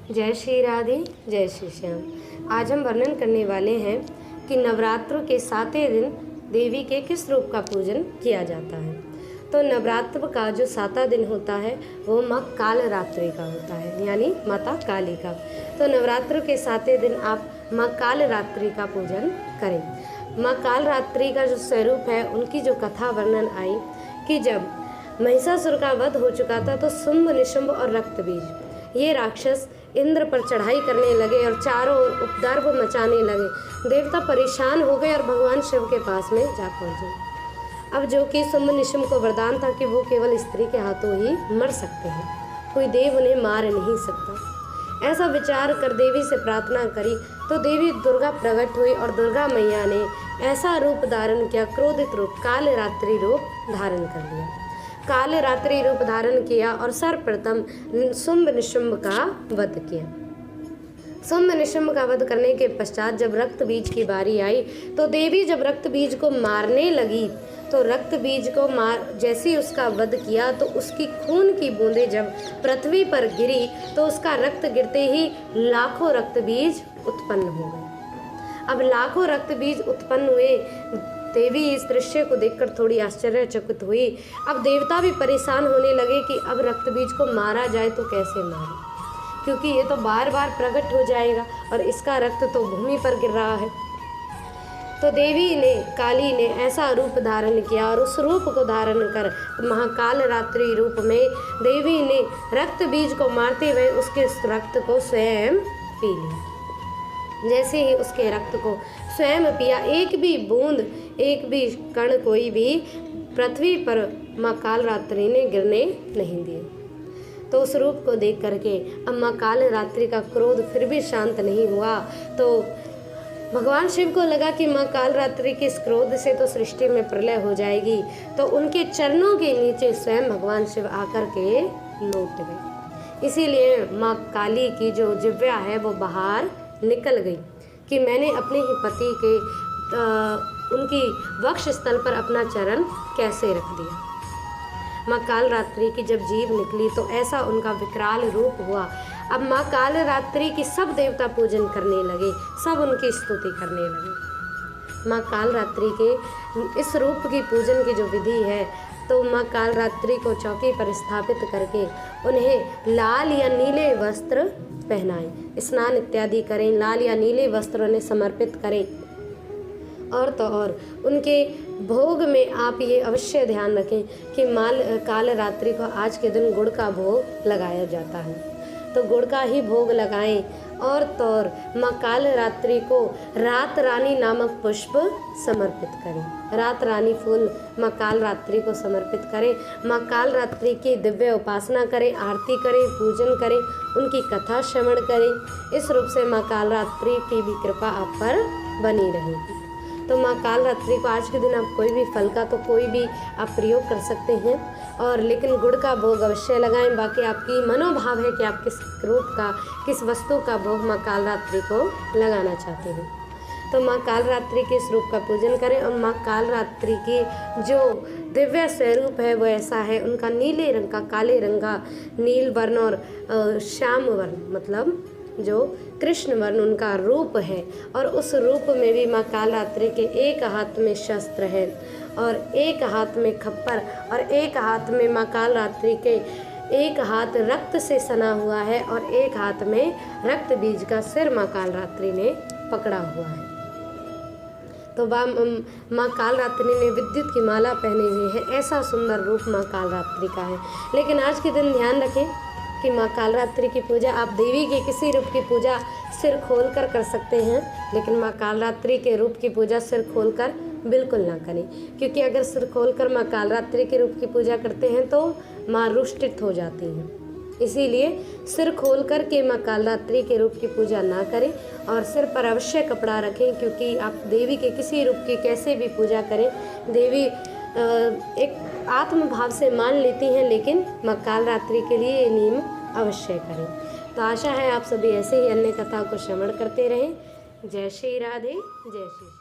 जय श्री राधे, जय श्री श्याम। आज हम वर्णन करने वाले हैं कि नवरात्र के 7वें दिन देवी के किस रूप का पूजन किया जाता है। तो नवरात्र का जो 7वां दिन होता है वो माँ कालरात्रि का होता है, यानी माता काली का। तो नवरात्र के 7वें दिन आप माँ कालरात्रि का पूजन करें। माँ कालरात्रि का जो स्वरूप है, उनकी जो कथा वर्णन आई कि जब महिषासुर का वध हो चुका था तो शुंभ, निशुंभ और रक्तबीज ये राक्षस इंद्र पर चढ़ाई करने लगे और चारों ओर उपद्रव मचाने लगे। देवता परेशान हो गए और भगवान शिव के पास में जा पहुंचे। अब जो कि शुंभ निशुंभ को वरदान था कि वो केवल स्त्री के हाथों ही मर सकते हैं, कोई देव उन्हें मार नहीं सकता। ऐसा विचार कर देवी से प्रार्थना करी तो देवी दुर्गा प्रकट हुई और दुर्गा मैया ने ऐसा रूप धारण किया, क्रोधित रूप, कालरात्रि रूप धारण कर लिया। कालरात्रि रूप धारण किया और सर्वप्रथम शुंभ निशुंभ का वध किया। शुंभ निशुंभ का वध करने के पश्चात जब रक्त बीज की बारी आई तो देवी जब रक्त बीज को मारने लगी तो रक्त बीज को जैसे ही उसका वध किया तो उसकी खून की बूंदें जब पृथ्वी पर गिरी तो उसका रक्त गिरते ही लाखों रक्त बीज उत्पन्न हो गए। अब लाखों रक्त बीज उत्पन्न हुए। देवी इस दृश्य को देखकर थोड़ी आश्चर्यचकित हुई। अब देवता भी परेशान होने लगे कि अब रक्त बीज को मारा जाए तो कैसे मारे, क्योंकि ये तो बार बार प्रकट हो जाएगा और इसका रक्त तो भूमि पर गिर रहा है। तो देवी ने, काली ने ऐसा रूप धारण किया और उस रूप को धारण कर महाकाल रात्रि रूप में देवी ने रक्त बीज को मारते हुए उसके रक्त को स्वयं पी लिया। जैसे ही उसके रक्त को स्वयं पिया, एक भी बूंद, एक भी कण कोई भी पृथ्वी पर माँ कालरात्रि ने गिरने नहीं दिए। तो उस रूप को देख करके अब माँ कालरात्रि का क्रोध फिर भी शांत नहीं हुआ। तो भगवान शिव को लगा कि माँ कालरात्रि के इस क्रोध से तो सृष्टि में प्रलय हो जाएगी। तो उनके चरणों के नीचे स्वयं भगवान शिव आकर के लौट गए। इसीलिए माँ काली की जो जिह्वा है वो बाहर निकल गई कि मैंने अपने ही पति के उनकी वक्ष स्थल पर अपना चरण कैसे रख दिया। माँ कालरात्रि की जब जीभ निकली तो ऐसा उनका विकराल रूप हुआ। अब माँ कालरात्रि की सब देवता पूजन करने लगे, सब उनकी स्तुति करने लगे। माँ कालरात्रि के इस रूप की पूजन की जो विधि है, तो माँ कालरात्रि को चौकी पर स्थापित करके उन्हें लाल या नीले वस्त्र पहनाएं, स्नान इत्यादि करें, लाल या नीले वस्त्र उन्हें समर्पित करें। और तो और उनके भोग में आप ये अवश्य ध्यान रखें कि कालरात्रि को आज के दिन गुड़ का भोग लगाया जाता है, तो गुड़ का ही भोग लगाएं। और तो और माँ कालरात्रि को रात रानी नामक पुष्प समर्पित करें, रात रानी फूल माँ कालरात्रि को समर्पित करें। माँ कालरात्रि की दिव्य उपासना करें, आरती करें, पूजन करें, उनकी कथा श्रवण करें। इस रूप से माँ कालरात्रि की भी कृपा आप पर बनी रहेगी। तो माँ कालरात्रि को आज के दिन आप कोई भी फल का तो कोई भी आप प्रयोग कर सकते हैं, और लेकिन गुड़ का भोग अवश्य लगाएं। बाकी आपकी मनोभाव है कि आप किस रूप का, किस वस्तु का भोग माँ कालरात्रि को लगाना चाहते हैं। तो माँ कालरात्रि के इस रूप का पूजन करें। और माँ कालरात्रि की जो दिव्य स्वरूप है वो ऐसा है, उनका नीले रंग का, काले रंग का, नील वर्ण और श्याम वर्ण, मतलब जो कृष्ण वर्ण उनका रूप है। और उस रूप में भी माँ कालरात्रि के एक हाथ में शस्त्र है और एक हाथ में खप्पर और एक हाथ में माँ कालरात्रि के एक हाथ रक्त से सना हुआ है और एक हाथ में रक्त बीज का सिर माँ कालरात्रि ने पकड़ा हुआ है। तो माँ कालरात्रि ने विद्युत की माला पहने हुए है। ऐसा सुंदर रूप माँ कालरात्रि का है। लेकिन आज के दिन ध्यान रखें कि माँ कालरात्रि की पूजा, आप देवी के किसी रूप की पूजा सिर खोलकर कर सकते हैं, लेकिन माँ कालरात्रि के रूप की पूजा सिर खोलकर बिल्कुल ना करें, क्योंकि अगर सिर खोलकर माँ कालरात्रि के रूप की पूजा करते हैं तो माँ रुष्टित हो जाती हैं। इसीलिए सिर खोलकर के माँ कालरात्रि के रूप की पूजा ना करें और सिर पर अवश्य कपड़ा रखें, क्योंकि आप देवी के किसी रूप की कैसे भी पूजा करें, देवी एक आत्म भाव से मान लेती हैं, लेकिन माँ कालरात्रि के लिए ये नियम अवश्य करें। तो आशा है आप सभी ऐसे ही अन्य कथा को श्रवण करते रहें। जय श्री राधे, जय श्री।